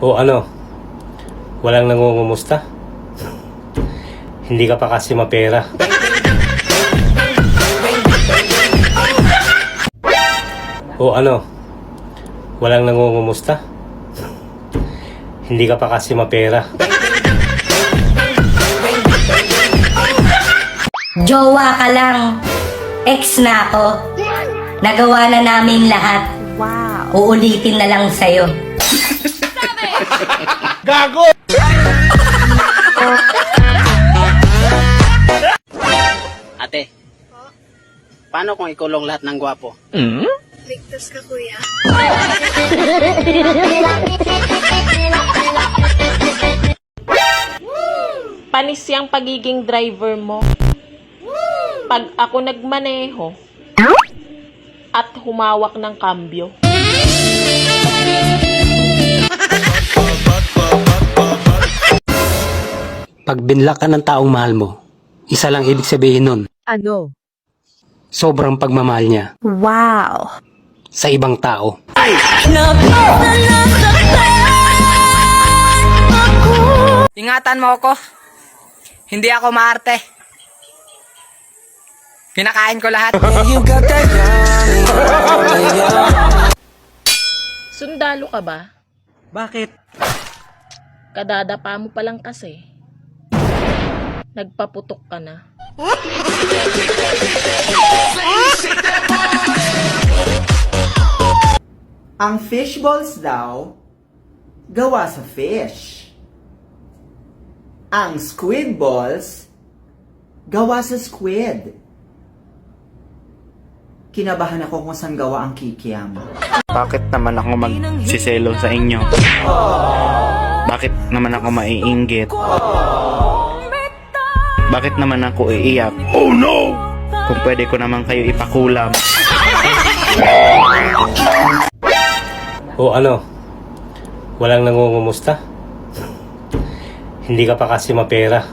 O ano? Walang nangungumusta? Hindi ka pa kasi mapera. O ano? Walang nangungumusta? Hindi ka pa kasi mapera. Jowa ka lang. Ex na ako. Nagawa na namin lahat. Wow. Uulitin na lang sa'yo. Gago! Ate, paano kung ikulong lahat ng gwapo? Ligtas ka, kuya. Panis yung pagiging driver mo. Pag ako nagmaneho at humawak ng kambyo. Pag binlock ka ng taong mahal mo, isa lang ibig sabihin nun, Ano? sobrang pagmamahal niya Wow. sa ibang tao. Ingatan mo ako. Hindi ako maarte. Kinakain ko lahat. Sundalo ka ba? Bakit? Kadadapa mo pa lang kasi. Nagpaputok ka na. Ang fish balls daw, gawa sa fish. Ang squid balls, gawa sa squid. Kinabahan ako kung saan gawa ang kikiam. Bakit naman ako magsiselo sa inyo? Bakit naman ako maiinggit? Bakit naman ako iiyak? Oh no! Kung pwede ko naman kayo ipakulam. O ano? Walang nangungumusta? Hindi ka pa kasi mapera.